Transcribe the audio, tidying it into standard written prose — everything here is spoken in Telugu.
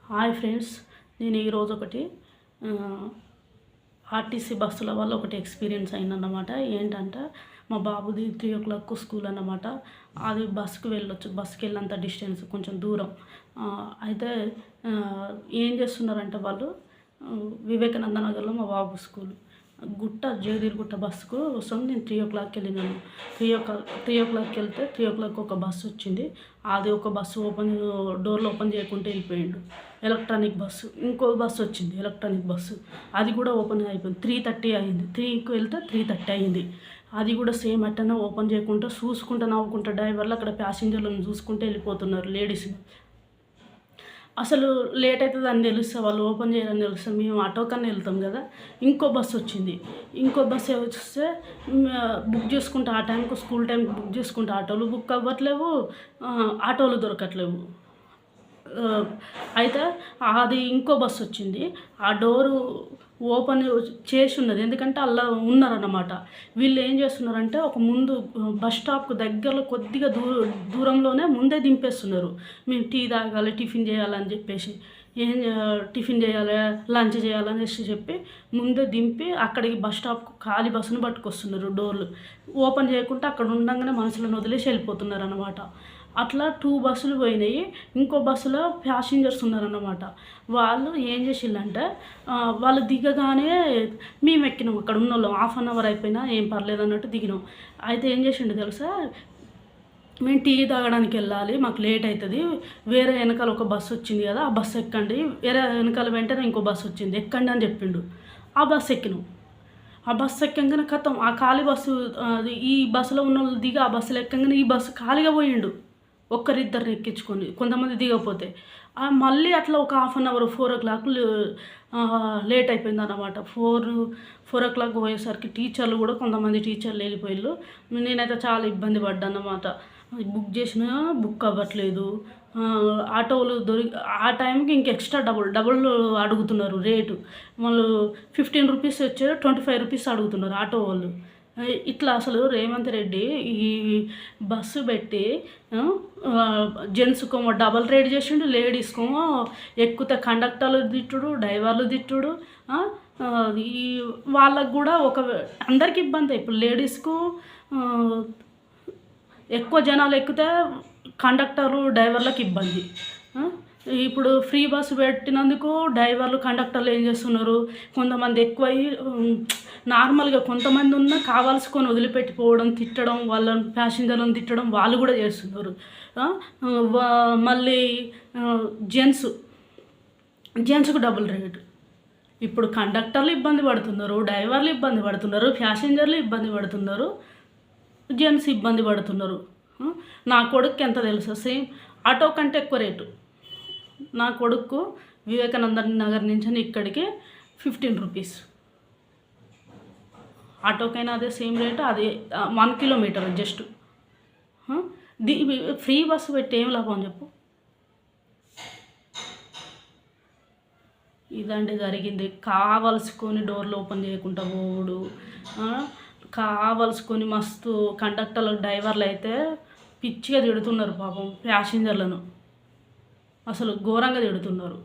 హాయ్ ఫ్రెండ్స్, నేను ఈరోజు ఒకటి ఆర్టీసీ బస్సుల వల్ల ఒకటి ఎక్స్పీరియన్స్ అయిందన్నమాట. ఏంటంటే మా బాబుది 3 o'clock స్కూల్ అన్నమాట. అది బస్సుకు వెళ్ళొచ్చు, బస్సుకి వెళ్ళినంత డిస్టెన్స్ కొంచెం దూరం. అయితే ఏం చేస్తున్నారంటే వాళ్ళు వివేకానంద నగర్లో మా బాబు స్కూల్ జగదీర్గుట్ట బస్సుకు వస్తాం. నేను 3 o'clock వెళ్ళినాను. 3 o'clock వెళ్తే 3 o'clock ఒక బస్సు వచ్చింది. అది ఒక బస్సు డోర్లు ఓపెన్ చేయకుంటే వెళ్ళిపోయిండు. Electronic bus. ఇంకో బస్సు వచ్చింది ఎలక్ట్రానిక్ బస్సు, అది కూడా ఓపెన్ అయిపోయింది. 3:30 అయింది. 3కి వెళ్తే 3:30 అయింది. అది కూడా సేమ్ అట్టనే ఓపెన్ చేయకుండా చూసుకుంటూ నవ్వుకుంటా డ్రైవర్లు అక్కడ ప్యాసింజర్లను చూసుకుంటూ వెళ్ళిపోతున్నారు లేడీస్ని. అసలు లేట్ అవుతుంది అని తెలుస్తే వాళ్ళు ఓపెన్ చేయాలని తెలుస్తే మేము ఆటో కన్నా వెళ్తాం కదా. ఇంకో బస్సు వచ్చింది. ఇంకో బస్సు వస్తే బుక్ చేసుకుంటే ఆ టైంకు స్కూల్ టైంకి బుక్ చేసుకుంటే ఆటోలు బుక్ అవ్వట్లేవు, ఆటోలు దొరకట్లేవు. అయితే అది ఇంకో బస్సు వచ్చింది. ఆ డోరు ఓపెన్ చేసి ఉన్నది, ఎందుకంటే అలా ఉన్నారన్నమాట. వీళ్ళు ఏం చేస్తున్నారంటే ఒక ముందు బస్ స్టాప్కు దగ్గరలో కొద్దిగా దూరంలోనే ముందే దింపేస్తున్నారు. మేము టీ తాగాలి, టిఫిన్ చేయాలని చెప్పేసి, టిఫిన్ చేయాలి, లంచ్ చేయాలనేసి చెప్పి ముందే దింపి అక్కడికి బస్ స్టాప్కు ఖాళీ బస్సును పట్టుకొస్తున్నారు. డోర్లు ఓపెన్ చేయకుండా అక్కడ ఉండగానే మనుషులను వదిలేసి వెళ్ళిపోతున్నారు అన్నమాట. అట్లా 2 బస్సులు పోయినాయి. ఇంకో బస్సులో ప్యాసింజర్స్ ఉన్నారన్నమాట. వాళ్ళు ఏం చేసిందంటే వాళ్ళు దిగగానే మేము ఎక్కినాం. అక్కడ ఉన్న వాళ్ళం 1/2 hour అయిపోయినా ఏం పర్లేదు అన్నట్టు దిగినాం. అయితే ఏం చేసిండు తెలుసా, మేము టీ తాగడానికి వెళ్ళాలి, మాకు లేట్ అవుతుంది, వేరే వెనకాల ఒక బస్సు వచ్చింది కదా, ఆ బస్సు ఎక్కండి, వేరే వెనకాల వెంటనే ఇంకో బస్సు వచ్చింది ఎక్కండి అని చెప్పిండు. ఆ బస్సు ఎక్కినాం. ఆ బస్సు ఎక్కంగానే కథం ఆ ఖాళీ బస్సు, ఈ బస్సులో ఉన్న వాళ్ళు దిగి ఆ బస్సులో ఎక్కంగానే ఈ బస్సు ఖాళీగా పోయిండు. ఒక్కరిద్దరిని ఎక్కించుకొని కొంతమంది దిగపోతే మళ్ళీ అట్లా ఒక 1/2 hour 4 o'clock లేట్ అయిపోయింది అన్నమాట. 4 o'clock పోయేసరికి టీచర్లు కూడా కొంతమంది టీచర్లు వెళ్ళిపోయారు. నేనైతే చాలా ఇబ్బంది పడ్డా అన్నమాట. బుక్ చేసినా బుక్ అవ్వట్లేదు. ఆటోలు ఆ టైంకి ఇంక ఎక్స్ట్రా డబుల్ అడుగుతున్నారు రేటు. వాళ్ళు 15 rupees వచ్చారు, 25 rupees అడుగుతున్నారు ఆటో వాళ్ళు. ఇట్లా అసలు రేవంత్ రెడ్డి ఈ బస్సు పెట్టి జెంట్స్కేమో డబల్ రేట్ చేసిండు, లేడీస్కేమో ఎక్కితే కండక్టర్లు తిట్టుడు, డ్రైవర్లు తిట్టుడు. ఈ వాళ్ళకు కూడా అందరికి ఇబ్బంది. ఇప్పుడు లేడీస్కు ఎక్కువ జనాలు ఎక్కితే కండక్టర్లు డ్రైవర్లకు ఇబ్బంది. ఇప్పుడు ఫ్రీ బస్సు పెట్టినందుకు డ్రైవర్లు కండక్టర్లు ఏం చేస్తున్నారు, కొంతమంది ఎక్కువయ్యి నార్మల్గా కొంతమంది ఉన్నా కావాల్సుకొని వదిలిపెట్టిపోవడం, తిట్టడం, వాళ్ళని ప్యాసింజర్లను తిట్టడం వాళ్ళు కూడా చేస్తున్నారు. మళ్ళీ జెంట్స్కు డబుల్ రేటు. ఇప్పుడు కండక్టర్లు ఇబ్బంది పడుతున్నారు, డ్రైవర్లు ఇబ్బంది పడుతున్నారు, ప్యాసింజర్లు ఇబ్బంది పడుతున్నారు, జెంట్స్ ఇబ్బంది పడుతున్నారు. నా కొడుకు ఎంత తెలుసా, సేమ్ ఆటో కంటే ఎక్కువ రేటు. నా కొడుకు వివేకానంద నగర్ నుంచి ఇక్కడికి 15 rupees. ఆటోకైనా అదే సేమ్ రేటు, అది 1 kilometer జస్ట్. ఫ్రీ బస్సు పెట్టి ఏం లాభం చెప్పు. ఇదండి జరిగింది. కావలసుకొని డోర్లు ఓపెన్ చేయకుండా పోవుడు, కావలసుకొని మస్తు కండక్టర్లు డ్రైవర్లు అయితే పిచ్చిగా తిడుతున్నారు పాపం ప్యాసింజర్లను. అసలు ఘోరంగా తిడుతున్నారు.